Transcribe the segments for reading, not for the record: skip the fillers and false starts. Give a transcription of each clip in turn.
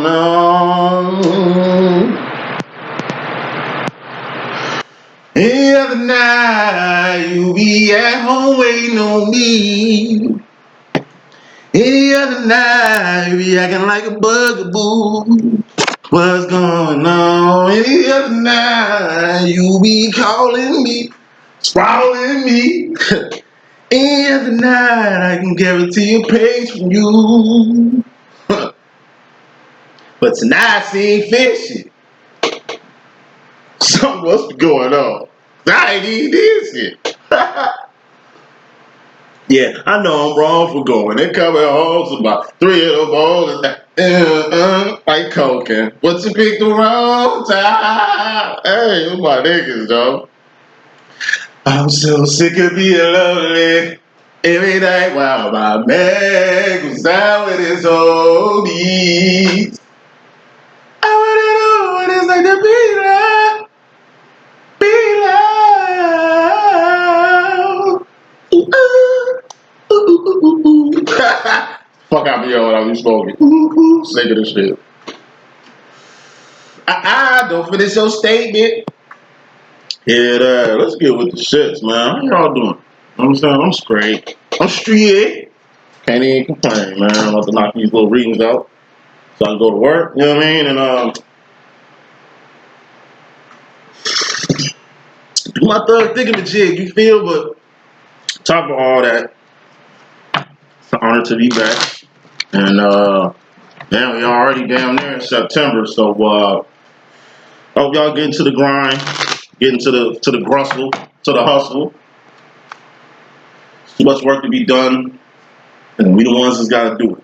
going on? Any other night you be at home waiting on me. Any other night you be acting like a bugaboo. What's going on? Any other night you be calling me, sprawling me. Any other night I can guarantee a page from you. But tonight seeing fishy. Something must be going on. I ain't even this shit. Yeah, I know I'm wrong for going. They coming home about 3 of them all like cocaine. But you picked the wrong time. Hey, my niggas, though. I'm so sick of being lonely. Every night while my man goes down with his oldies. I wanna know what it's like to be loved. Be loved. Fuck out me when I be smoking. Singing this shit. Don't finish your statement. Yeah, let's get with the shits, man. How y'all doing? I'm saying I'm straight. I'm straight. Can't even complain, man. I'm about to knock these little readings out so I can go to work. You know what I mean? And do my thug thingamajig, you feel? But top of all that, it's an honor to be back. And damn, we already down there in September, so I hope y'all get into the grind, get into the grustle, to the hustle. Too much work to be done, and we the ones that's gotta do it.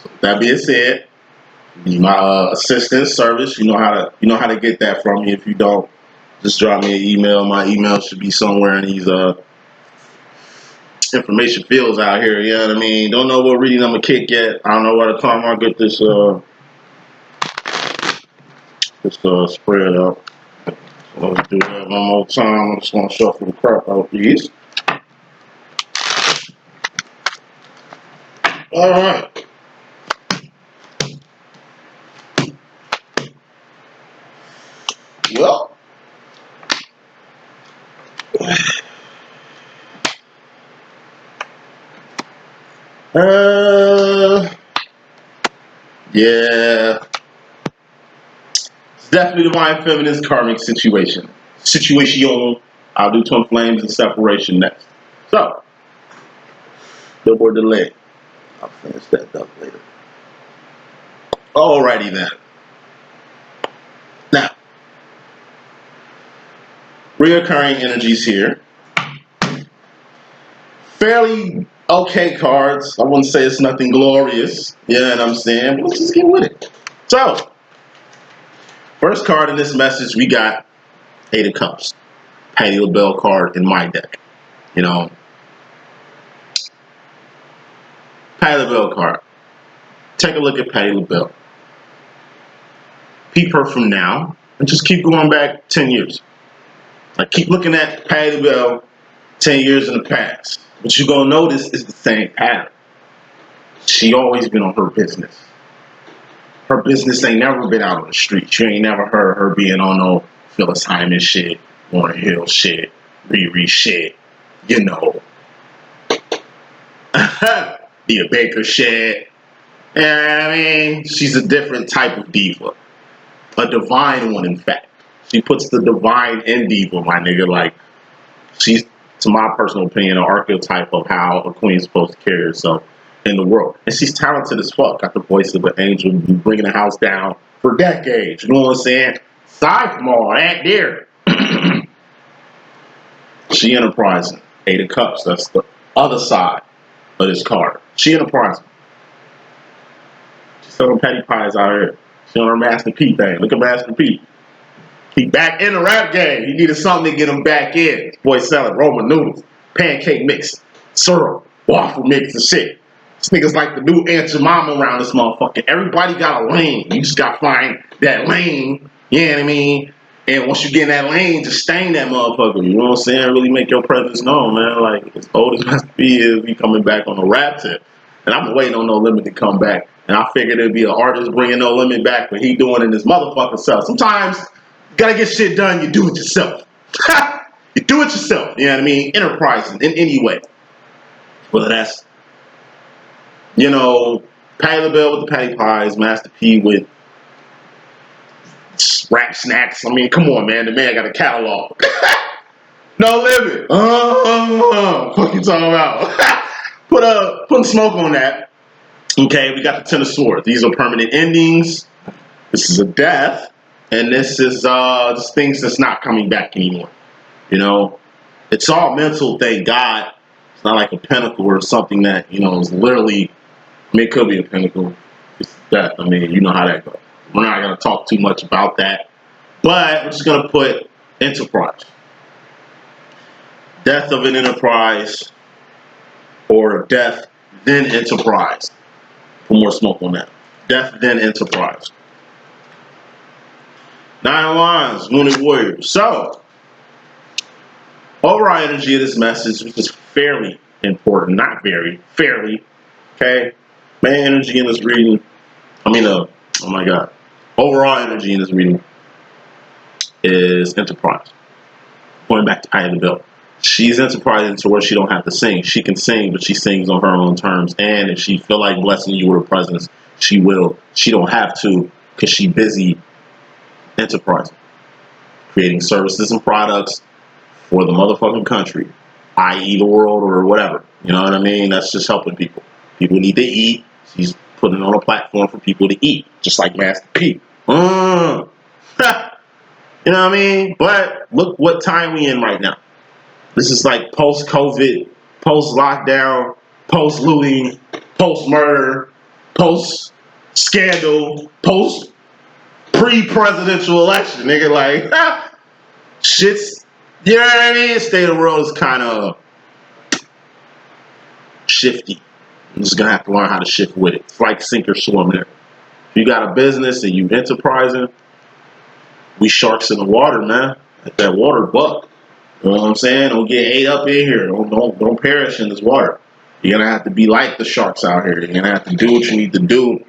So with that being said, my assistant service, you know how to get that from me. If you don't, just drop me an email. My email should be somewhere in these information fields out here. You know what I mean? Don't know what reading I'm gonna kick yet. I don't know by the time I get this spread up. So let's do that one more time. I'm just gonna shuffle the crap out these. All right. Well, yeah. It's definitely divine feminine karmic situation. I'll do twin flames and separation next. So, DanielBoomLLE. I'll finish that up later. Alrighty then. Now, reoccurring energies here. Fairly okay cards. I wouldn't say it's nothing glorious. You know what I'm saying? But let's just get with it. So, first card in this message, we got Eight of Cups. Patti LaBelle card in my deck. You know, Patti LaBelle card. Take a look at Patti LaBelle. Peep her from now and just keep going back 10 years. Like, keep looking at Patti LaBelle 10 years in the past. What you're gonna notice is the same pattern. She always been on her business. Her business ain't never been out on the street. You ain't never heard her being on no Phyllis Hyman shit, Warren Hill shit, Riri shit, you know. Dia Baker shit. Yeah, I mean, she's a different type of diva. A divine one, in fact. She puts the divine in diva, my nigga. Like, she's, to my personal opinion, an archetype of how a queen's supposed to carry herself in the world. And she's talented as fuck. Got the voice of an angel, bringing the house down for decades. You know what I'm saying? Aside from all that there, she enterprising. Eight of Cups. That's the other side of this card. She enterprising. She's selling petty pies out here. She on her Master P thing. Look at Master P. He back in the rap game. He needed something to get him back in. This boy selling Roman noodles, pancake mix, syrup, waffle mix and shit. This nigga's like the new Aunt Jemima around this motherfucker. Everybody got a lane. You just gotta find that lane. You know what I mean? And once you get in that lane, just stain that motherfucker. You know what I'm saying? Really make your presence known, man. Like, as old as Master P is, we coming back on the rap tip. And I'm waiting on No Limit to come back And I figured it'd be an artist bringing No Limit back, but he doing it his motherfucking self. Sometimes you gotta get shit done, you do it yourself. You do it yourself, you know what I mean? Enterprising in any way. Whether that's, you know, Patty LaBelle with the Patty Pies, Master P with rap snacks. I mean, come on, man. The man got a catalog. No Limit. What you talking about? Put smoke on that. Okay, we got the Ten of Swords. These are permanent endings. This is a death, and this is just things that's not coming back anymore. You know, it's all mental. Thank God. It's not like a pinnacle or something that, you know, is literally. I mean, it could be a pinnacle. It's death. I mean, you know how that goes. We're not gonna talk too much about that, but we're just gonna put enterprise. Death of an enterprise, or death then enterprise. Put more smoke on that. Death then enterprise. 9 of Wands, Wounded Warrior. So, overall energy of this message, which is fairly important, not very, fairly, okay? Main energy in this reading, oh my God. Overall energy in this reading is enterprise. Going back to Patty LaBelle. She's enterprising to where she don't have to sing. She can sing, but she sings on her own terms. And if she feel like blessing you with her presence, she will. She don't have to, because she busy enterprising. Creating services and products for the motherfucking country, i.e. the world or whatever. You know what I mean? That's just helping people. People need to eat. She's putting on a platform for people to eat, just like Master P. You know what I mean? But look what time we in right now. This is like post-COVID, post-lockdown, post-looting, post-murder, post-scandal, post-pre-presidential election, nigga. Like, shit's, you know what I mean? State of the world is kind of shifty. I'm just going to have to learn how to shift with it. It's like sink or swim there. If you got a business and you enterprising, we sharks in the water, man. Let that water buck. You know what I'm saying? Don't get ate up in here. Don't perish in this water. You're gonna have to be like the sharks out here. You're gonna have to do what you need to do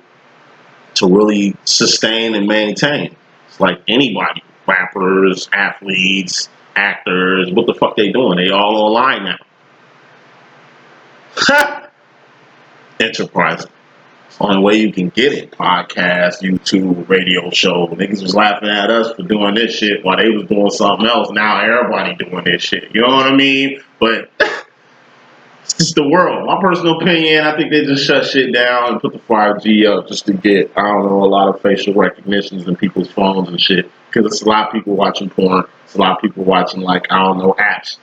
to really sustain and maintain. It's like anybody, rappers, athletes, actors. What the fuck they doing? They all online now. Enterprising. It's the only way you can get it. Podcast, YouTube, radio show. Niggas was laughing at us for doing this shit while they was doing something else. Now everybody doing this shit. You know what I mean? But it's just the world. My personal opinion, I think they just shut shit down and put the 5G up just to get, I don't know, a lot of facial recognitions in people's phones and shit. Because it's a lot of people watching porn. It's a lot of people watching, like, I don't know, apps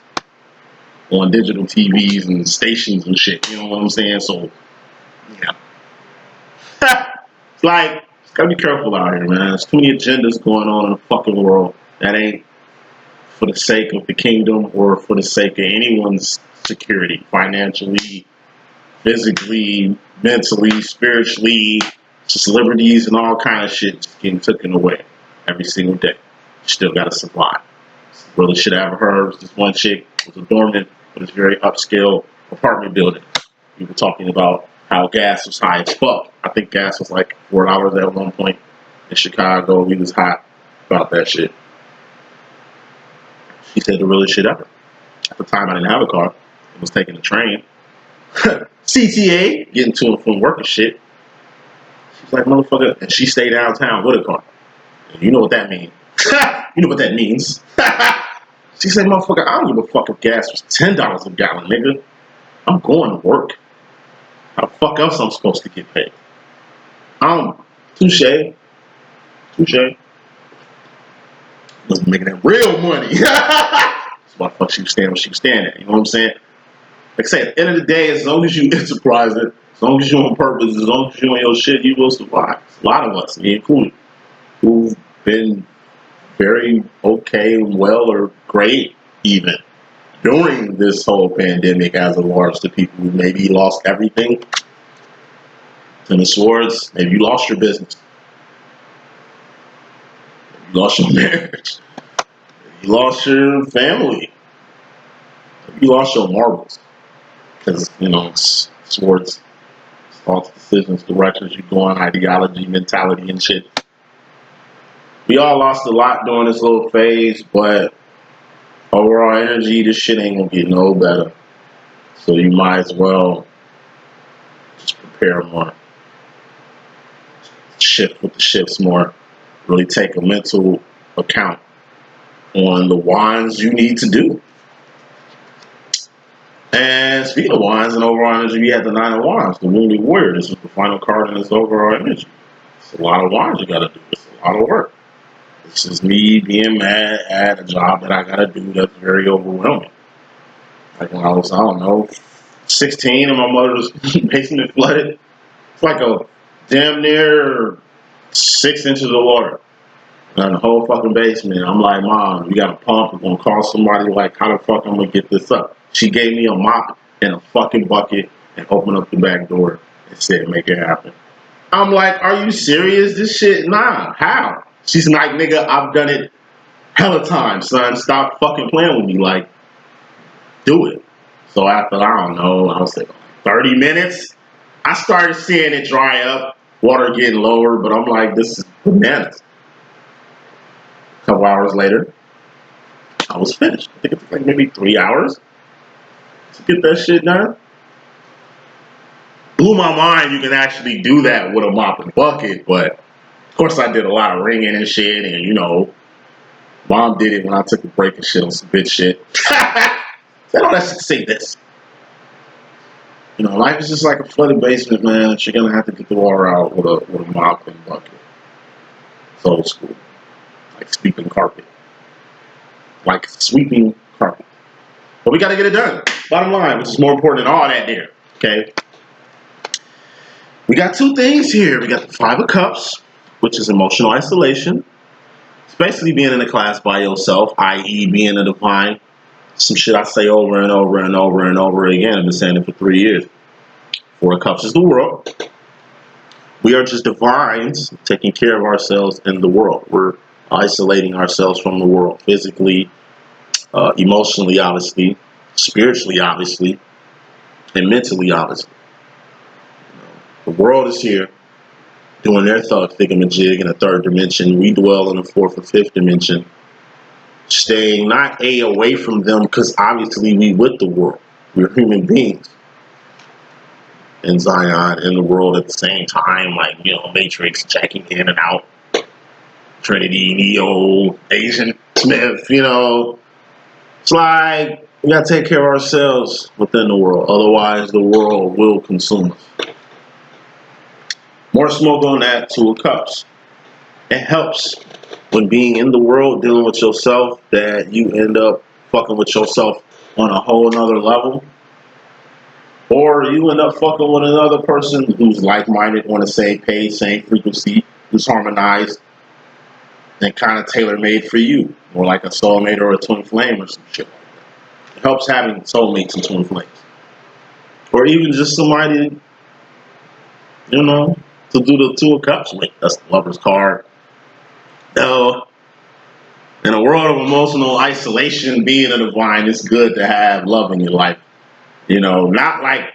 on digital TVs and stations and shit. You know what I'm saying? So, yeah. It's like, just gotta be careful out here, man. There's too many agendas going on in the fucking world that ain't for the sake of the kingdom or for the sake of anyone's security, financially, physically, mentally, spiritually, just liberties and all kind of shit just getting taken away every single day. You still gotta survive. Really shit I ever heard was this one chick was a dormant, but it's very upscale apartment building. We were talking about how gas was high as fuck. I think gas was like $4 at one point in Chicago. We was hot about that shit. She said the realest shit ever. At the time, I didn't have a car. I was taking the train. CTA, getting to and from work and shit. She's like, motherfucker. And she stayed downtown with a car. And you know what that means. You know what that means. She said, motherfucker, I don't give a fuck if gas was $10 a gallon, nigga. I'm going to work. How the fuck else I'm supposed to get paid? Touche. Wasn't making that real money. That's why the fuck she was staying where she was staying at. You know what I'm saying? Like I say, at the end of the day, as long as you enterprise it, as long as you're on purpose, as long as you're on your shit, you will survive. A lot of us, me included, who've been very okay, well, or great even during this whole pandemic as a large to people who maybe lost everything. Ten of Swords, maybe you lost your business. You lost your marriage. You lost your family. You lost your marbles. Because, you know, swords, thoughts, decisions, directions you go on, ideology, mentality, and shit. We all lost a lot during this little phase, but overall energy, this shit ain't gonna get no better. So you might as well just prepare more, shift with the shifts more, really take a mental account on the wands you need to do. And speaking of wands and overall energy, we had the Nine of Wands, the Wounded Warrior. This is the final card in this overall energy. It's a lot of wands you gotta do. It's a lot of work. This is me being mad at a job that I gotta do that's very overwhelming. Like when I was, I don't know, 16 and my mother's basement flooded. It's like a damn near 6 inches of water in the whole fucking basement. I'm like, Mom, we got a pump. We're gonna call somebody. Like, how the fuck I'm gonna get this up? She gave me a mop and a fucking bucket and opened up the back door and said, make it happen. I'm like, are you serious? This shit, nah, how? She's like, nigga, I've done it hella times, son. Stop fucking playing with me. Like, do it. So after, I don't know, I was like 30 minutes, I started seeing it dry up, water getting lower, but I'm like, this is bananas. A couple hours later, I was finished. I think it took like maybe 3 hours to get that shit done. Blew my mind you can actually do that with a mop and bucket, but of course I did a lot of ringing and shit, and you know, Mom did it when I took a break and shit on some bitch shit. Said, oh, let's say this. You know, life is just like a flooded basement, man. You're gonna have to get the water out with a mop and bucket. It's old school. Like sweeping carpet. Like sweeping carpet. But we gotta get it done. Bottom line, which is more important than all that there. Okay? We got two things here. We got the Five of Cups, which is emotional isolation. It's basically being in a class by yourself, i.e. being a divine. Some shit I say over and over and over and over again. I've been saying it for 3 years. Four of Cups is the world. We are just divines taking care of ourselves in the world. We're isolating ourselves from the world. Physically, emotionally, obviously. Spiritually, obviously. And mentally, obviously. The world is here doing their thingamajig in a third dimension. We dwell in the fourth or fifth dimension. Staying not away from them because obviously we with the world. We're human beings in Zion, in the world at the same time, like, you know, Matrix, checking in and out, Trinity, Neo, Asian, Smith, you know. It's like, we gotta take care of ourselves within the world, otherwise the world will consume us. More smoke on that, Two of Cups. It helps when being in the world, dealing with yourself, that you end up fucking with yourself on a whole nother level. Or you end up fucking with another person who's like-minded, on the same page, same frequency, who's harmonized and kind of tailor-made for you. Or like a soulmate or a twin flame or some shit like that. It helps having soulmates and twin flames. Or even just somebody, you know, to do the Two of Cups with. That's the Lover's card. So, in a world of emotional isolation, being a divine, it's good to have love in your life. You know, not like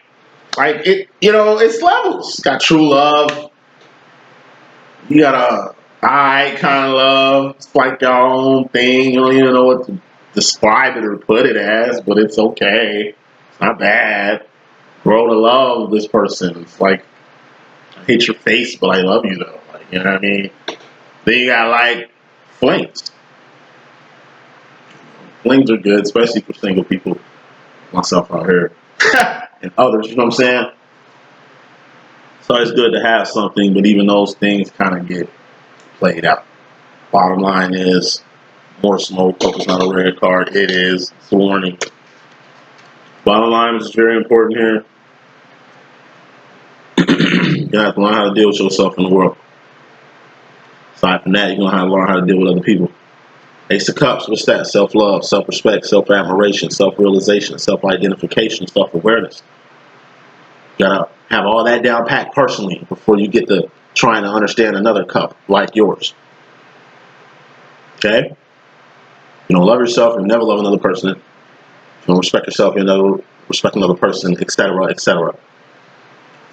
it, you know, it's levels. It's got true love. You got a alright kind of love. It's like your own thing. You don't even know what to describe it or put it as, but it's okay. It's not bad. Grow to love this person. It's like, I hate your face, but I love you though. Like, you know what I mean? Then you got like flings. Flings are good, especially for single people. Myself out here. And others, you know what I'm saying? So it's good to have something, but even those things kind of get played out. Bottom line is, more smoke. Hope it's not a rare card. It is. It's a warning. Bottom line is very important here. You have to learn how to deal with yourself in the world. Aside from that, you're going to have to learn how to deal with other people. Ace of Cups, what's that? Self-love, self-respect, self-admiration, self-realization, self-identification, self-awareness. You gotta have all that down pat personally before you get to trying to understand another cup like yours. Okay? You don't love yourself, you never love another person. If you don't respect yourself, you never respect another person, etc., etc.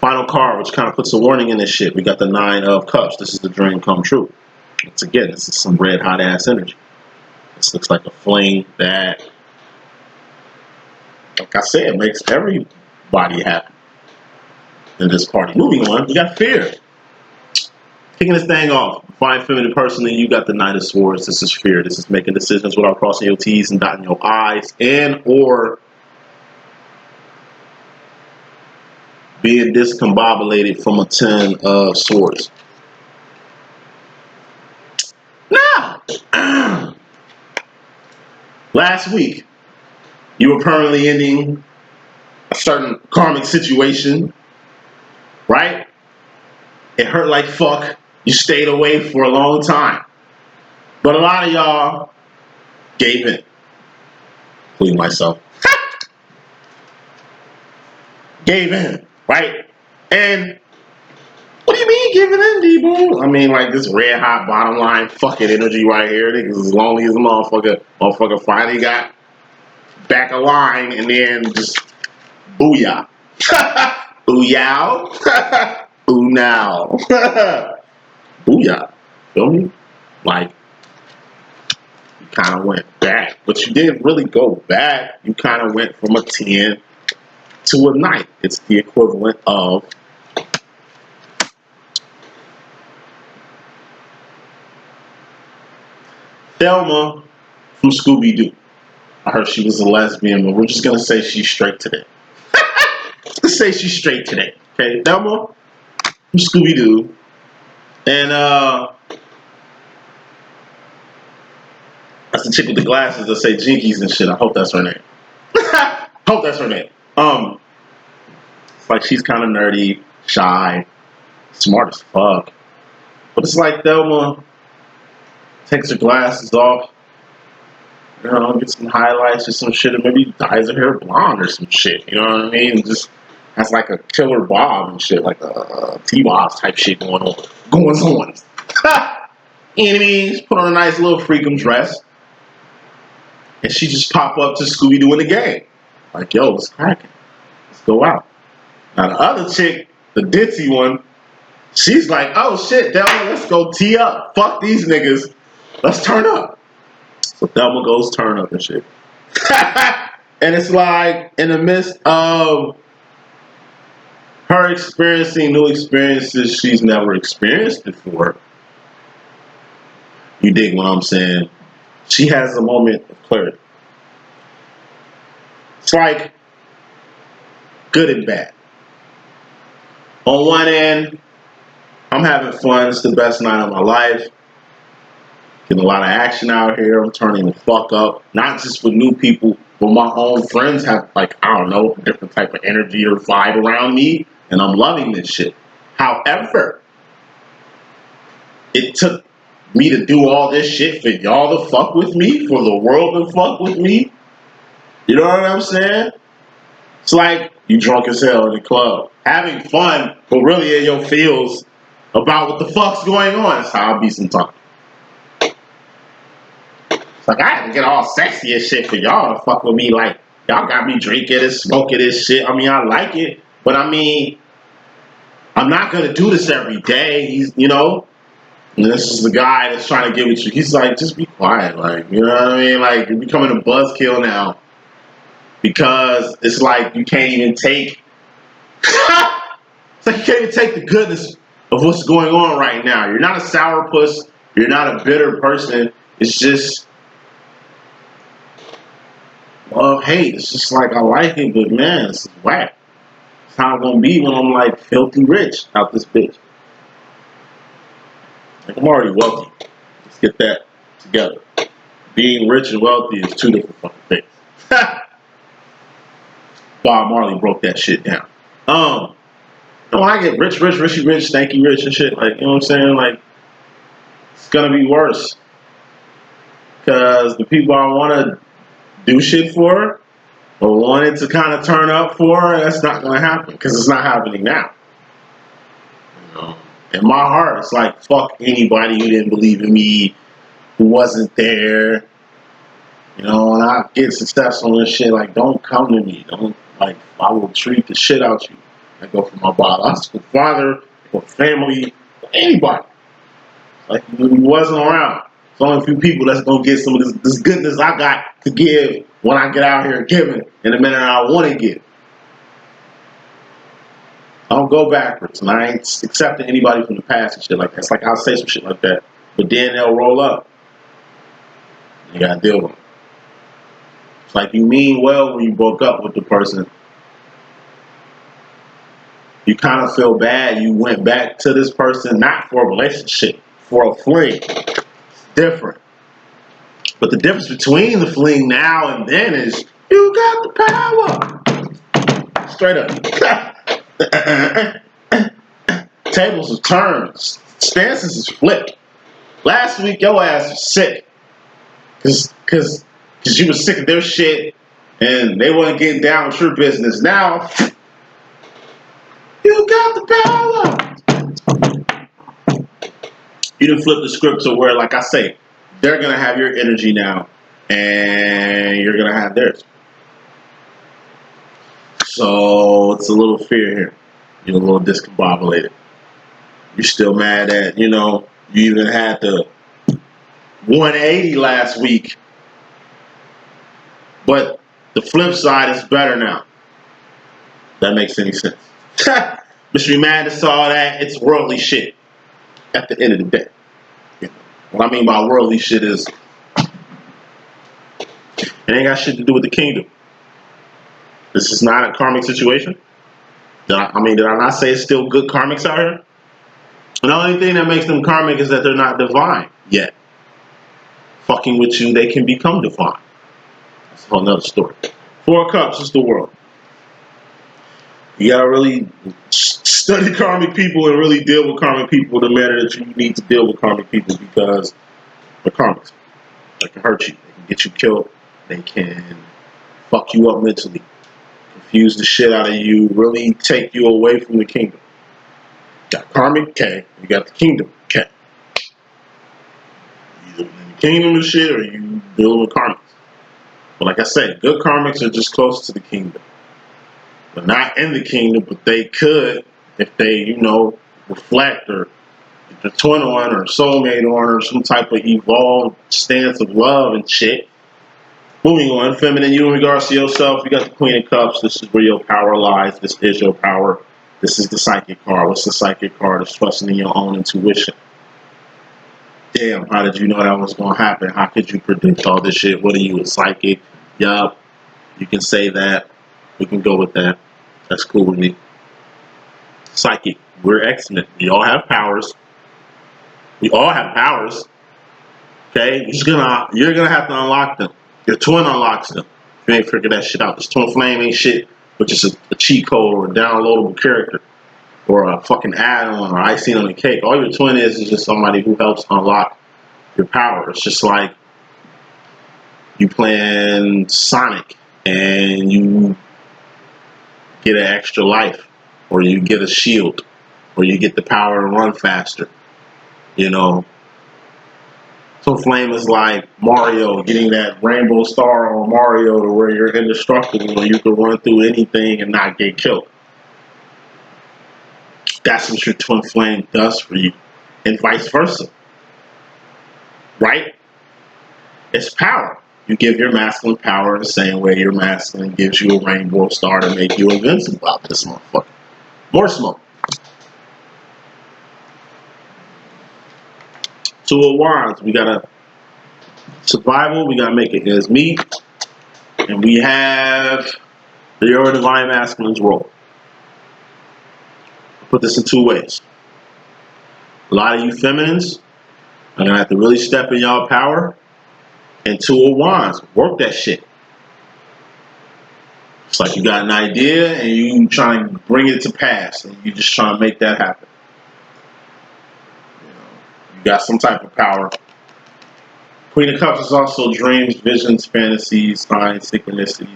Final card, which kind of puts a warning in this shit. We got the 9 of Cups. This is the dream come true. Once again, this is some red hot ass energy. This looks like a flame that, like I said, makes everybody happy in this party. Moving on, we got fear. Kicking this thing off. Fine feminine person, you got the Knight of Swords. This is fear. This is making decisions without crossing your T's and dotting your I's, and or being discombobulated from a 10 of Swords. Now, last week, you were permanently ending a certain karmic situation, right? It hurt like fuck. You stayed away for a long time. But a lot of y'all gave in, including myself. Gave in, right? And what do you mean giving in, D.Boom? I mean, like this red hot bottom line fucking energy right here. Niggas as lonely as a motherfucker finally got back a line and then just booyah. Booyah. Boo now. Booyah. Feel me? Like, you kind of went back. But you didn't really go back. You kind of went from a 10 to a 9. It's the equivalent of Thelma from Scooby-Doo. I heard she was a lesbian, but we're just going to say she's straight today. Let's say she's straight today. Okay, Thelma from Scooby-Doo. And that's the chick with the glasses that say Jinkies and shit. I hope that's her name. Hope that's her name. It's like she's kind of nerdy, shy, smart as fuck. But it's like Thelma takes her glasses off, you know, gets some highlights or some shit, or maybe dyes her hair blonde or some shit. You know what I mean? And just has like a killer bob and shit, like a T-Bob type shit going on. You know what I mean? Just put on a nice little freakum dress. And she just pop up to Scooby-Doo in the game. Like, yo, what's cracking? Let's go out. Now the other chick, the ditzy one, she's like, oh shit, Thelma, let's go tee up. Fuck these niggas. Let's turn up. So Thelma goes turn up and shit. And it's like, in the midst of her experiencing new experiences she's never experienced before, you dig what I'm saying? She has a moment of clarity. It's like good and bad. On one end, I'm having fun. It's the best night of my life. Getting a lot of action out here. I'm turning the fuck up. Not just with new people, but my own friends have, like, I don't know, a different type of energy or vibe around me. And I'm loving this shit. However, it took me to do all this shit for y'all to fuck with me, for the world to fuck with me. You know what I'm saying? It's like you drunk as hell in the club, having fun, but really in your feels about what the fuck's going on. That's how I be sometimes. It's like I had to get all sexy and shit for y'all to fuck with me. Like, y'all got me drinking and smoking this shit. I mean, I like it, but I mean, I'm not gonna do this every day. He's, you know, and this is the guy that's trying to get with you. He's like, just be quiet, like, you know what I mean? Like, you're becoming a buzzkill now. Because it's like you can't even take it's like you can't even take the goodness of what's going on right now. You're not a sourpuss, you're not a bitter person. It's just love hate. It's just like I like it, but man, this is whack. It's how I'm gonna be when I'm like filthy rich out this bitch. Like I'm already wealthy. Let's get that together. Being rich and wealthy is two different fucking things. Bob Marley broke that shit down. When I get rich, stanky rich and shit, like, you know what I'm saying? Like, it's gonna be worse. Because the people I wanna do shit for, or wanted to kind of turn up for, that's not gonna happen. Because it's not happening now. You know? In my heart, it's like, fuck anybody who didn't believe in me, who wasn't there. You know, when I get successful and shit, like, don't come to me. Don't, like, I will treat the shit out you. I go for my biological father, for family, for anybody. Like he wasn't around. There's only a few people that's gonna get some of this goodness I got to give when I get out here giving in the manner I want to give. I don't go backwards, and I ain't accepting anybody from the past and shit like that. It's like I'll say some shit like that, but then they'll roll up. You gotta deal with them. It's like you mean well when you broke up with the person. You kind of feel bad you went back to this person, not for a relationship, for a fling. It's different. But the difference between the fling now and then is you got the power. Straight up. Tables are turned. Stances is flipped. Last week, your ass was sick. Cause you was sick of their shit and they wasn't getting down with your business. Now, you got the power. You done flip the script to where, like I say, they're gonna have your energy now and you're gonna have theirs. So it's a little fear here. You're a little discombobulated. You're still mad at, you even had the 180 last week. But the flip side is better now. That makes any sense. Mr. Madness, all that, it's worldly shit at the end of the day. What I mean by worldly shit is it ain't got shit to do with the kingdom. This is not a karmic situation. Did I not say it's still good karmics out here? And the only thing that makes them karmic is that they're not divine yet. Fucking with you, they can become divine. That's a whole nother story. 4 of Cups is the world. You gotta really study karmic people and really deal with karmic people the manner that you need to deal with karmic people, because they're karmics. They can hurt you. They can get you killed. They can fuck you up mentally, confuse the shit out of you, really take you away from the kingdom. You got karmic, okay. You got the kingdom, okay. Either in the kingdom of shit or you dealing with karmics. But like I said, good karmics are just close to the kingdom. But not in the kingdom, but they could if they, reflect or get their twin on or soulmate on or some type of evolved stance of love and shit. Moving on, feminine, you in regards to yourself, you got the Queen of Cups. This is where your power lies. This is your power. This is the psychic card. What's the psychic card? It's trusting in your own intuition. Damn, how did you know that was going to happen? How could you predict all this shit? What are you, a psychic? Yup, you can say that. We can go with that. That's cool with me. Psychic. We're X-Men. We all have powers. We all have powers. Okay? You're gonna have to unlock them. Your twin unlocks them. If you ain't figured that shit out. This twin flame ain't shit, but just a cheat code or a downloadable character. Or a fucking add-on or icing on the cake. All your twin is just somebody who helps unlock your power. It's just like you playing Sonic and you get an extra life, or you get a shield, or you get the power to run faster. So Flame is like Mario getting that rainbow star on Mario to where you're indestructible and you can run through anything and not get killed. That's what your twin flame does for you, and vice versa. Right? It's power. You give your masculine power the same way your masculine gives you a rainbow star to make you invincible out this motherfucker. More smoke. 2 of Wands. We got a survival. We got to make it as me. And we have your divine masculine's role. I'll put this in 2 ways. A lot of you feminines are going to have to really step in y'all power. And 2 of Wands. Work that shit. It's like you got an idea and you trying to bring it to pass. And you just trying to make that happen. You got some type of power. Queen of Cups is also dreams, visions, fantasies, signs, synchronicities.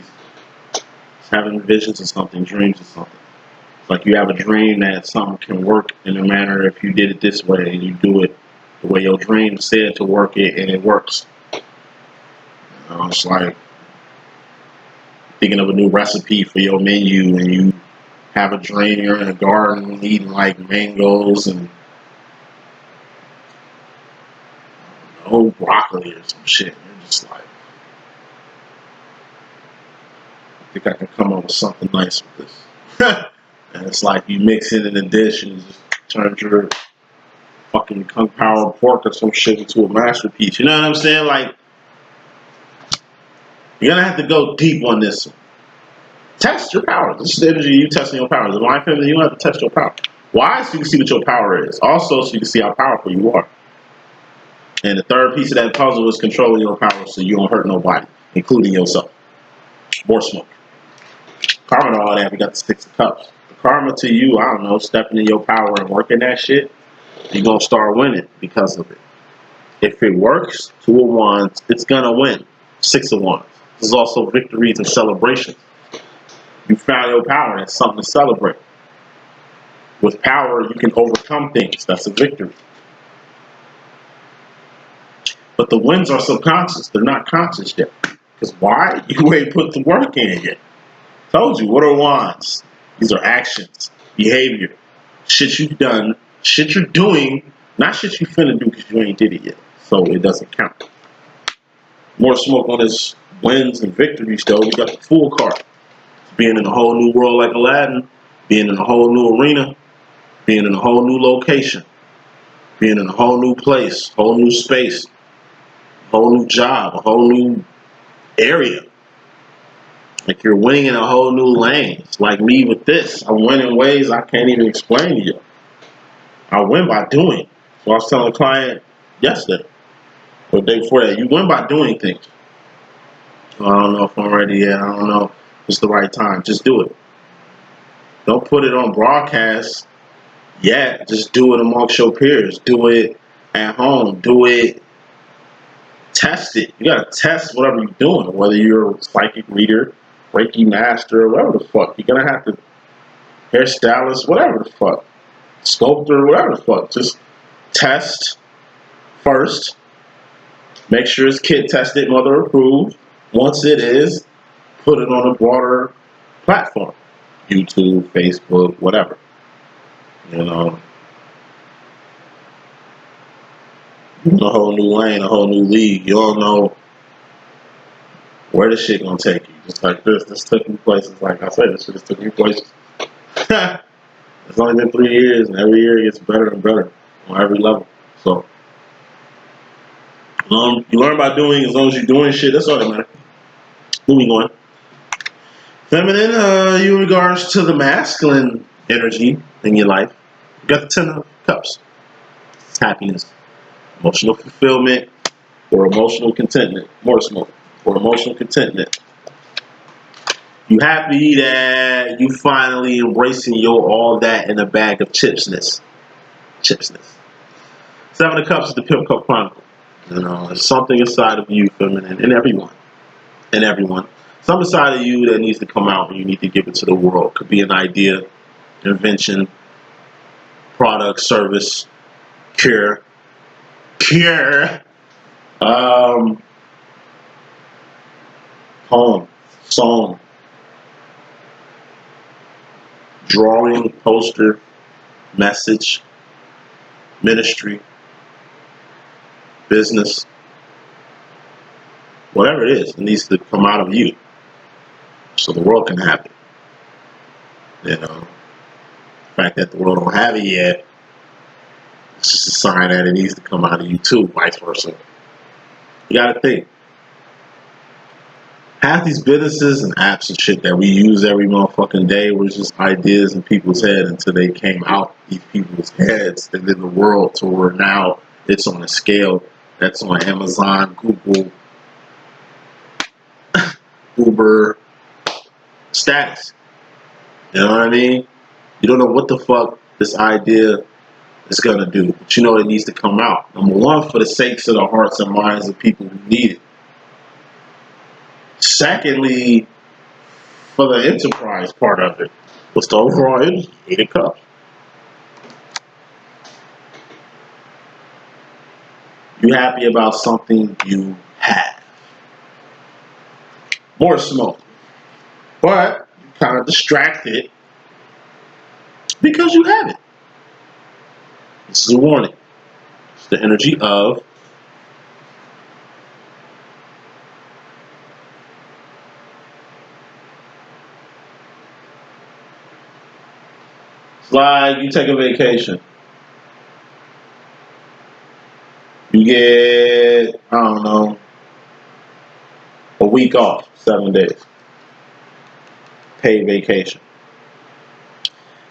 It's having visions of something, dreams of something. It's like you have a dream that something can work in a manner if you did it this way and you do it the way your dream said to work it, and it works. It's like thinking of a new recipe for your menu and you have a dream you're in a garden eating like mangoes and broccoli or some shit. You're just like, I think I can come up with something nice with this. And it's like you mix it in a dish and you just turn your fucking kung pao pork or some shit into a masterpiece. You know what I'm saying? Like, you're gonna have to go deep on this one. Test your power. This is the energy you testing your power. The mind family, you don't have to test your power. Why? So you can see what your power is. Also, so you can see how powerful you are. And the third piece of that puzzle is controlling your power so you don't hurt nobody, including yourself. More smoke. Karma to all that, we got the Six of Cups. The karma to you, I don't know, stepping in your power and working that shit, you're going to start winning because of it. If it works, Two of Wands, it's going to win. Six of Wands. There's also victories and celebrations. You found your power, that's something to celebrate. With power, you can overcome things. That's a victory. But the wins are subconscious. They're not conscious yet. Because why? You ain't put the work in yet. Told you, what are wands? These are actions, behavior, shit you've done, shit you're doing, not shit you finna do because you ain't did it yet. So it doesn't count. More smoke on his wins and victories though. We got the Fool card. Being in a whole new world like Aladdin, being in a whole new arena, being in a whole new location, being in a whole new place, whole new space, whole new job, a whole new area. Like you're winning in a whole new lane. It's like me with this. I win in ways I can't even explain to you. I win by doing. So I was telling a client yesterday, or the day before that, you win by doing things. I don't know if I'm ready yet. I don't know if it's the right time. Just do it. Don't put it on broadcast yet. Just do it amongst your peers. Do it at home. Do it. Test it. You gotta test whatever you're doing, whether you're a psychic reader, Reiki master, or whatever the fuck. You're gonna have to hairstylist, whatever the fuck, sculptor, whatever the fuck. Just test first. Make sure it's kid tested, mother approved. Once it is, put it on a broader platform, YouTube, Facebook, whatever. You know, a whole new lane, a whole new league. You don't know where this shit gonna take you. Just like this. This took me places. Like I said, this shit just took me places. It's only been 3 years, and every year it gets better and better on every level. So, you learn by doing. As long as you're doing shit, that's all that matters. Moving on. Feminine, you in regards to the masculine energy in your life, you got the Ten of Cups. It's happiness, emotional fulfillment, or emotional contentment. More smoke. Or emotional contentment. You happy that you finally embracing your all that in a bag of chipsness. Chipsness. Seven of Cups is the Pimp Cup Chronicle. You know, there's something inside of you, feminine, and everyone. And everyone. Something inside of you that needs to come out and you need to give it to the world. Could be an idea, invention, product, service, cure, poem, song, drawing, poster, message, ministry, business, whatever it is, it needs to come out of you so the world can have it. You know, the fact that the world don't have it yet, it's just a sign that it needs to come out of you too, vice versa. You gotta think. Half these businesses and apps and shit that we use every motherfucking day were just ideas in people's heads until they came out these people's heads and in the world to where now it's on a scale that's on Amazon, Google, Uber status. You know what I mean? You don't know what the fuck this idea is gonna do, but you know it needs to come out. Number one, for the sakes of the hearts and minds of people who need it. Secondly, for the enterprise part of it. What's the overall energy? 8 of Cups. You happy about something you have. More smoke. But you kind of distracted because you have it. This is a warning. It's the energy of it's like you take a vacation. You get, I don't know, a week off, 7 days. Paid vacation.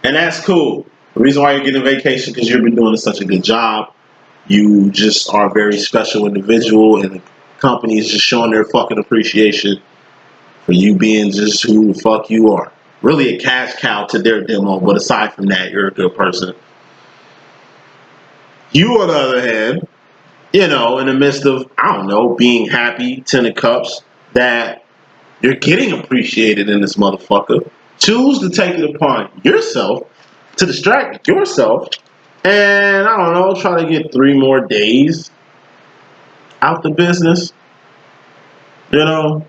And that's cool. The reason why you're getting vacation because you've been doing such a good job. You just are a very special individual, and the company is just showing their fucking appreciation for you being just who the fuck you are. Really a cash cow to their demo, but aside from that, you're a good person. You, on the other hand, you know, in the midst of, I don't know, being happy, 10 of cups, that you're getting appreciated in this motherfucker. Choose to take it upon yourself to distract yourself and, I don't know, try to get 3 more days out the business. You know,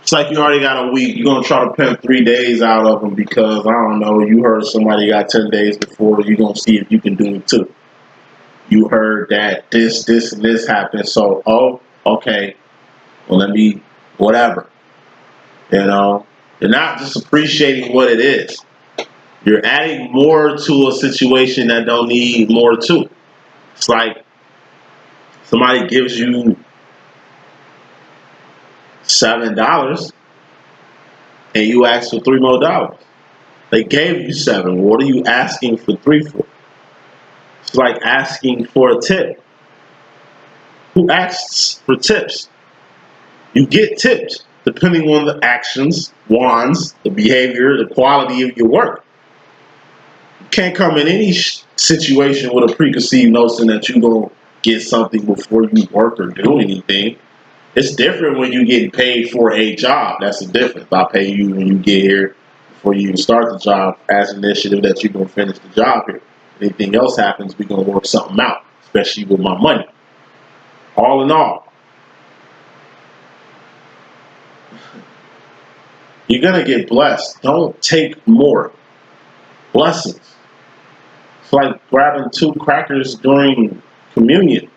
it's like you already got a week. You're going to try to pimp 3 days out of them because, I don't know, you heard somebody got 10 days before. You're going to see if you can do it too. You heard that this, and this happened. So, oh, okay, well, let me, whatever. You know, you're not just appreciating what it is. You're adding more to a situation that don't need more to. It's like somebody gives you $7 and you ask for $3 more. They gave you 7. What are you asking for 3 for? It's like asking for a tip. Who asks for tips? You get tips depending on the actions, wands, the behavior, the quality of your work. You can't come in any situation with a preconceived notion that you're going to get something before you work or do anything. It's different when you're getting paid for a job. That's the difference. I pay you when you get here before you even start the job as an initiative that you're going to finish the job here. Anything else happens, we're going to work something out, especially with my money. All in all, you're going to get blessed. Don't take more blessings. It's like grabbing 2 crackers during communion.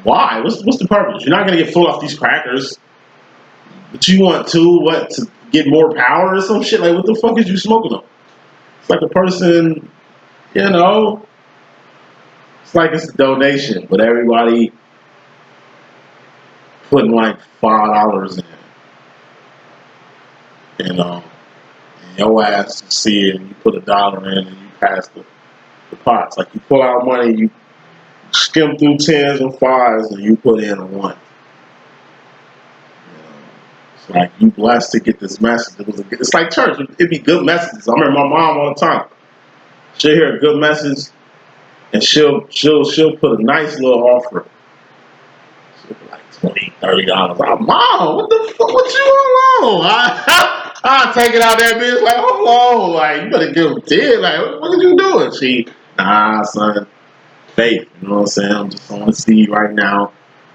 Why? What's the purpose? You're not going to get full off these crackers. But you want to get more power or some shit? Like, what the fuck is you smoking on? It's like a person, you know, it's like it's a donation, but everybody putting like $5 in, you know, and your ass see it and you put $1 in and you pass the pots. Like you pull out money, you skim through 10s and 5s and you put in a 1. It's like you blessed to get this message. It's like church. It'd be good messages. I remember my mom all the time. She'll hear a good message and she'll put a nice little offer. She'll be like $20, $30. Like, Mom, what the fuck? What you on? I take it out that bitch like, hold on, like you better give him 10. Like, what are you doing? Nah, son, faith. You know what I'm saying? I'm just on the seed right now.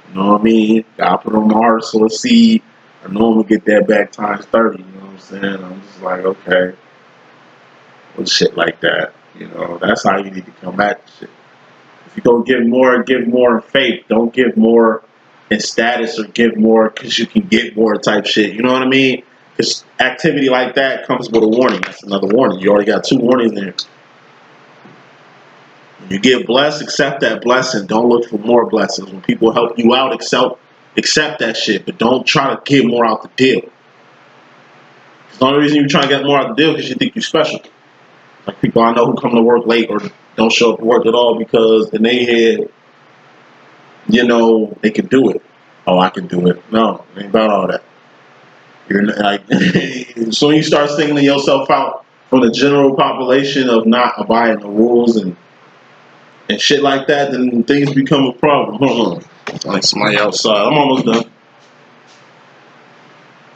You know what I mean? Gotta put on my heart so a seed. I know I'm gonna get that back times 30. You know what I'm saying? I'm just like, okay, with shit like that. You know, that's how you need to come at the shit. If you go give more in faith. Don't give more in status or give more because you can get more type shit. You know what I mean? Because activity like that comes with a warning. That's another warning. You already got 2 warnings there. When you get blessed, accept that blessing. Don't look for more blessings. When people help you out, accept that shit. But don't try to get more out the deal. The only reason you're trying to get more out the deal is because you think you're special. Like people I know who come to work late or don't show up to work at all because in their head, you know, they can do it. Oh, I can do it. No, it ain't about all that. You're like, so when you start singling yourself out from the general population of not abiding the rules and shit like that, then things become a problem. Hold on. It's like somebody outside. I'm almost done.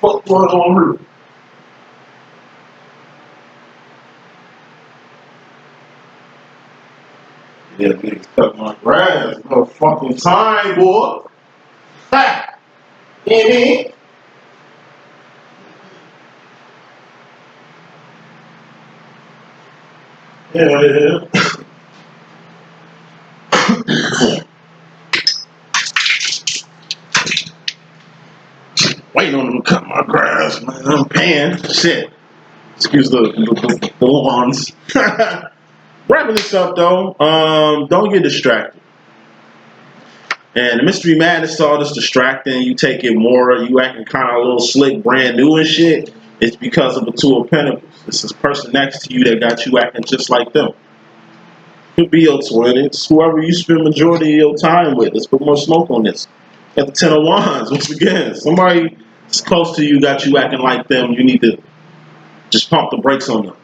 What's going on here? Yeah, niggas cut my grass. No fucking time, boy. Ha! Yeah. Yeah. Waiting on them to cut my grass, man. I'm paying. Shit. Excuse the lawns. Wrapping this up though, don't get distracted. And the Mystery Madness, all this distracting, you take it more, you acting kind of a little slick, brand new and shit. It's because of the Two of Pentacles. It's this person next to you that got you acting just like them. Could be your twin. It's whoever you spend majority of your time with. Let's put more smoke on this. Got the Ten of Wands once again. Somebody that's close to you got you acting like them. You need to just pump the brakes on them.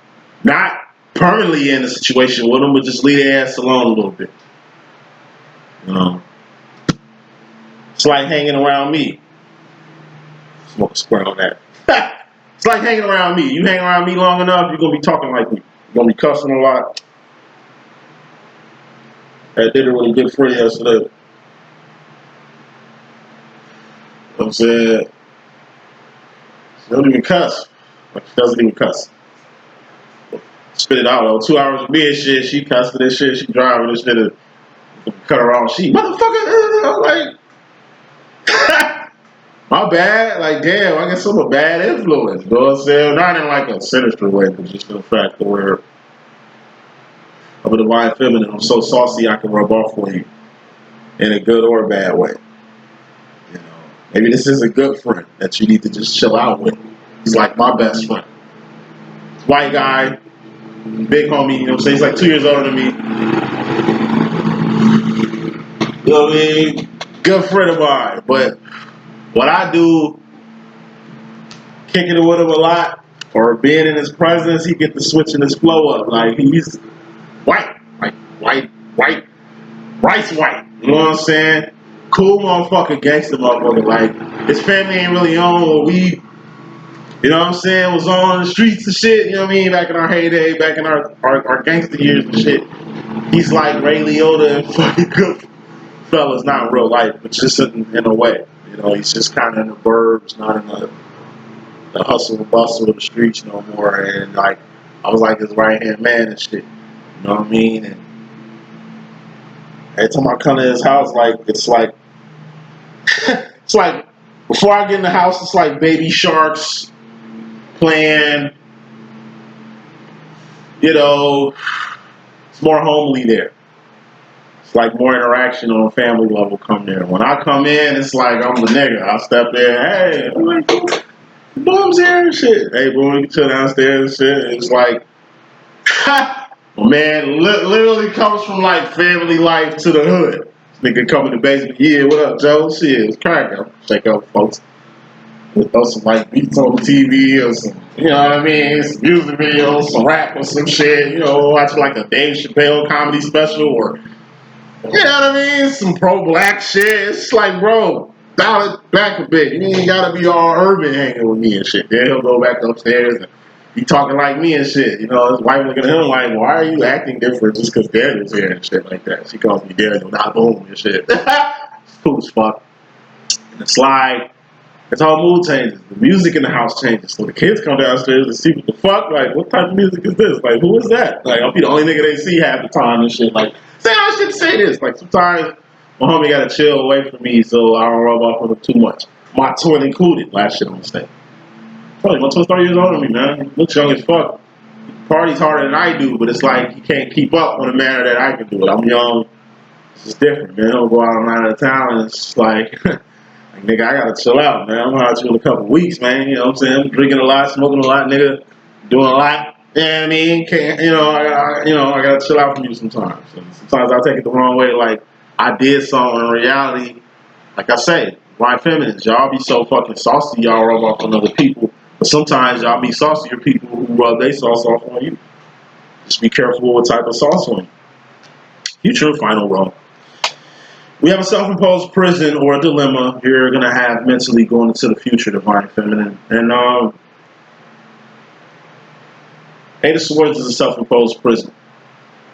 Not permanently in a situation with them, but just leave their ass alone a little bit. You know, it's like hanging around me. Smoke a square on that. It's like hanging around me. You hang around me long enough, you're gonna be talking like me. You're gonna be cussing a lot. I did it with a good friend yesterday. You know what I'm saying? She don't even cuss. Like, she doesn't even cuss. Spit it out though. 2 hours of me and shit. She cussing this shit. She driving this shit. And cut her off. She motherfucker. I'm like, my bad. Like, damn, I guess I'm a bad influence. You know what I'm saying? Not in like a sinister way, but just in the fact that where I'm a divine feminine. I'm so saucy I can rub off on you in a good or a bad way. You know, maybe this is a good friend that you need to just chill out with. He's like my best friend. White guy, big homie, you know what I'm saying? He's like 2 years older than me. You know what I mean? Good friend of mine. But what I do, kicking it with him a lot, or being in his presence, he get the switching his flow up. Like, he's white. Like, white, rice white. You know what I'm saying? Cool motherfucker, gangster motherfucker. Like, his family ain't really on what we, you know what I'm saying, was on the streets and shit, you know what I mean, back in our heyday, back in our gangster years and shit. He's like Ray Liotta and fucking good fellas, not in real life, but just in a way. You know, he's just kind of in the burbs, not in the hustle and bustle of the streets no more. And like, I was like his right hand man and shit. You know what I mean? And every time I come to his house, like, it's like, it's like, before I get in the house, it's like baby sharks playing, you know, it's more homely there. It's like more interaction on a family level come there. When I come in, it's like I'm the nigga. I step in, hey, I'm like, Boom's here and shit. Hey, Boom, you can chill downstairs and shit. It's like, man, literally comes from like family life to the hood. This nigga come in the basement, yeah, what up, Joe? Shit, it's cracking. Check out folks. Throw some like beats on the TV or some, you know what I mean, some music videos, some rap or some shit, you know, watch like a Dave Chappelle comedy special or, you know what I mean, some pro-black shit. It's like, bro, dial it back a bit. You ain't gotta be all urban hanging with me and shit. Then he'll go back upstairs and be talking like me and shit. You know, his wife looking at him like, why are you acting different just because Daniel's here and shit like that? She calls me Daniel, not Boom and shit. It's cool as fuck. And it's like, it's all mood changes. The music in the house changes. So the kids come downstairs and see what the fuck, like, what type of music is this? Like, who is that? Like, I'll be the only nigga they see half the time and shit. Like, say, I should say this. Like, sometimes my homie gotta chill away from me so I don't rub off on him too much. My twin included. Last shit I'm gonna say. My twin's 30 years older than me, man. He looks young as fuck. He parties harder than I do, but it's like he can't keep up on the manner that I can do it. I'm young. It's just different, man. He'll go out on night at a town and it's just like... Like, nigga, I gotta chill out, man. I'm gonna chill in a couple weeks, man. You know what I'm saying? I'm drinking a lot, smoking a lot, nigga. Doing a lot. You know what I mean? Can't, you know, I gotta chill out from you sometimes. And sometimes I take it the wrong way. Like, I did something in reality. Like I say, my feminists, y'all be so fucking saucy, y'all rub off on other people. But sometimes y'all be saucier people who rub their sauce off on you. Just be careful what type of sauce on you. Future and final role. We have a self-imposed prison or a dilemma you're going to have mentally going into the future, divine feminine. And Eight of Swords is a self-imposed prison.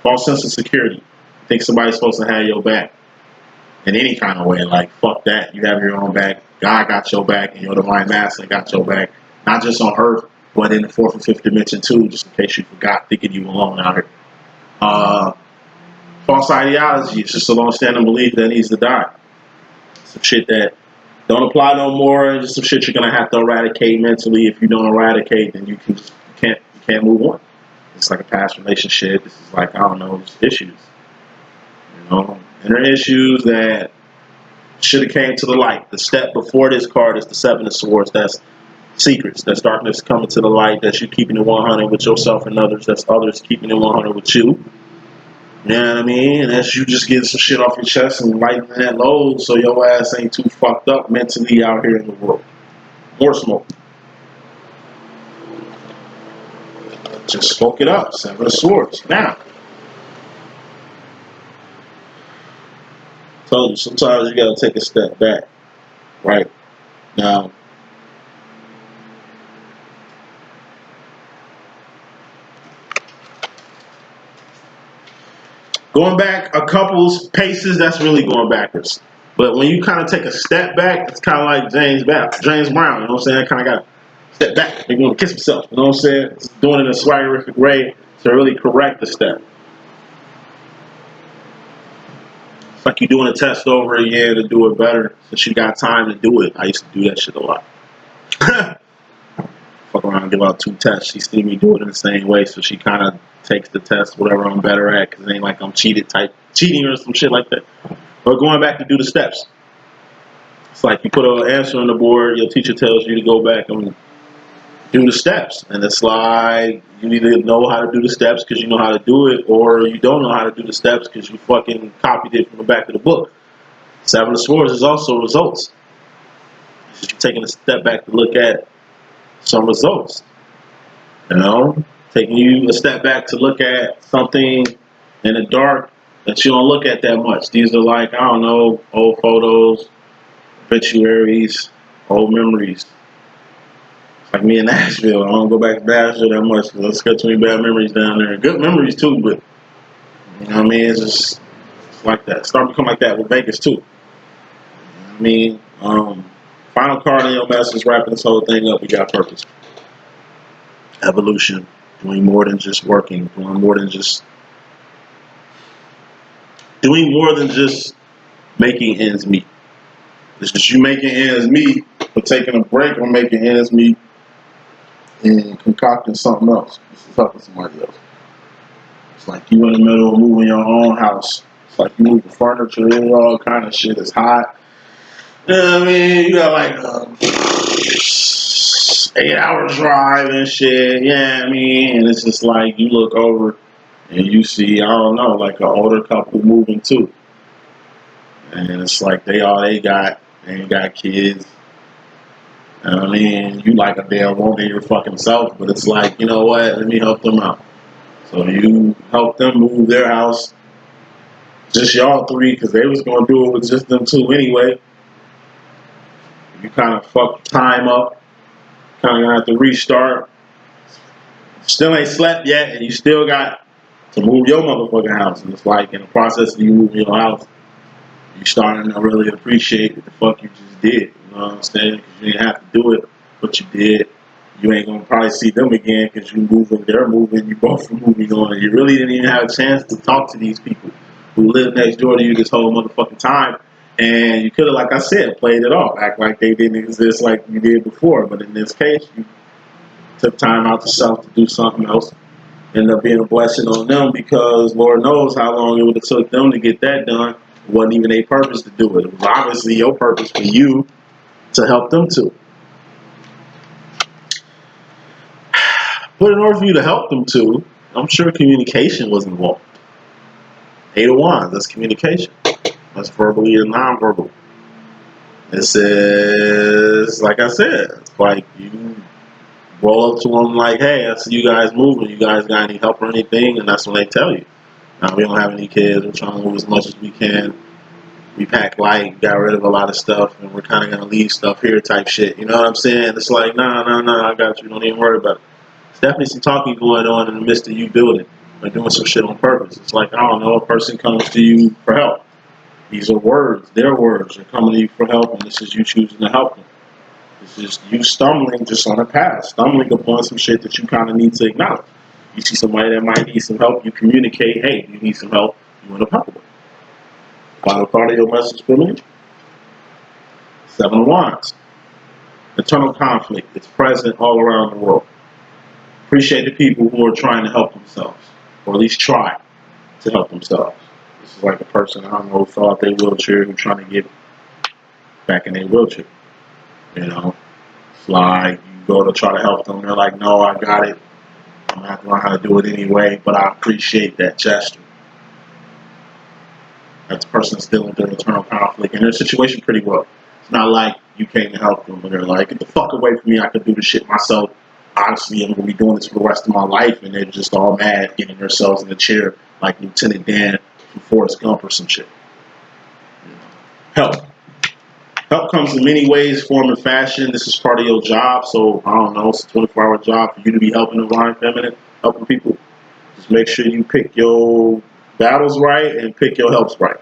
False sense of security. Think somebody's supposed to have your back in any kind of way. Like, fuck that. You have your own back. God got your back, and your divine master got your back. Not just on Earth, but in the fourth and fifth dimension too, just in case you forgot, thinking you alone out here. False ideology. It's just a long-standing belief that needs to die. Some shit that don't apply no more. Just some shit you're gonna have to eradicate mentally. If you don't eradicate, then you can't move on. It's like a past relationship. This is like, I don't know, just issues. You know, inner issues that should have came to the light. The step before this card is the Seven of Swords. That's secrets. That's darkness coming to the light. That's you keeping it 100 with yourself and others. That's others keeping it 100 with you. You know what I mean? And that's you just getting some shit off your chest and lightening that load so your ass ain't too fucked up mentally out here in the world. More smoke. Just smoke it up. Seven of Swords. Now. I told you, sometimes you gotta take a step back. Right? Now. Going back a couple paces, that's really going backwards. But when you kind of take a step back, it's kind of like James Brown, you know what I'm saying? Kind of got to step back. They're going to kiss himself, you know what I'm saying? It's doing it in a swaggerific way to really correct the step. It's like you're doing a test over again to do it better since you got time to do it. I used to do that shit a lot. Fuck around and give out 2 tests. She see me do it in the same way, so she kind of takes the test, whatever I'm better at, because it ain't like I'm cheating or some shit like that. But going back to do the steps. It's like you put an answer on the board, your teacher tells you to go back and do the steps. And it's like you either know how to do the steps because you know how to do it, or you don't know how to do the steps because you fucking copied it from the back of the book. Seven of Swords is also results. It's just taking a step back to look at some results. You know? Taking you a step back to look at something in the dark that you don't look at that much. These are like, I don't know, old photos, obituaries, old memories. It's like me in Nashville. I don't go back to Nashville that much because let's get too many bad memories down there. Good memories too, but you know what I mean? It's like that. It's starting to become like that with Vegas too. You know what I mean? Final card in your message, wrapping this whole thing up. We got purpose. Evolution. Doing more than just working. Doing more than just making ends meet. It's just you making ends meet, but taking a break on making ends meet and concocting something else. This is helping somebody else. It's like you in the middle of moving your own house. It's like you move the furniture, all kind of shit. It's hot. You know what I mean? You got like 8-hour drive and shit. Yeah, I mean, and it's just like you look over and you see, I don't know, like an older couple moving too. And it's like they ain't got kids. You know what I mean? You like a damn woman your fucking self, but it's like, you know what? Let me help them out. So you help them move their house, just y'all 3, because they was gonna do it with just them 2 anyway. You kind of fucked time up. Kind of gonna have to restart. Still ain't slept yet, and you still got to move your motherfucking house. And it's like in the process of you moving your house, you starting to really appreciate what the fuck you just did. You know what I'm saying? Because you didn't have to do it, but you did. You ain't gonna probably see them again because you moving, they're moving, you both are moving on. You really didn't even have a chance to talk to these people who live next door to you this whole motherfucking time. And you could have, like I said, played it off, act like they didn't exist like you did before. But in this case, you took time out yourself to do something else. Ended up being a blessing on them because Lord knows how long it would have took them to get that done. It wasn't even their purpose to do it. It was obviously your purpose for you to help them too. But in order for you to help them too, I'm sure communication was involved. 8 of Wands, that's communication. That's verbally and non-verbal. It says, like I said, it's like you roll up to them like, hey, I see you guys moving. You guys got any help or anything? And that's when they tell you. Now, we don't have any kids. We're trying to move as much as we can. We pack light, got rid of a lot of stuff, and we're kind of going to leave stuff here type shit. You know what I'm saying? It's like, no, I got you. Don't even worry about it. There's definitely some talking going on in the midst of you building or doing some shit on purpose. It's like, I don't know, a person comes to you for help. These are words. Their words are coming to you for help, and this is you choosing to help them. This is you stumbling just on a path, stumbling upon some shit that you kind of need to acknowledge. You see somebody that might need some help, you communicate, hey, you need some help, you want to help them. Final part of your message for me. 7 of Wands. Internal conflict is present all around the world. Appreciate the people who are trying to help themselves, or at least try to help themselves. This is like a person, I don't know, who fell out their wheelchair, who's trying to get back in their wheelchair. You know, it's like you go to try to help them, they're like, no, I got it. I'm going to have to learn how to do it anyway, but I appreciate that gesture. That person's dealing with their internal conflict and their situation pretty well. It's not like you came to help them, but they're like, get the fuck away from me, I can do this shit myself. Honestly, I'm going to be doing this for the rest of my life, and they're just all mad, getting themselves in the chair like Lieutenant Dan from Forrest Gump or some shit. Help. Help comes in many ways, form, and fashion. This is part of your job, so I don't know, it's a 24-hour job for you to be helping the divine feminine, helping people. Just make sure you pick your battles right and pick your helps right.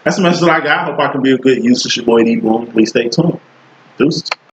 That's the message that I got. I hope I can be a good use. It's your boy D.Boom. Please stay tuned. Deuces.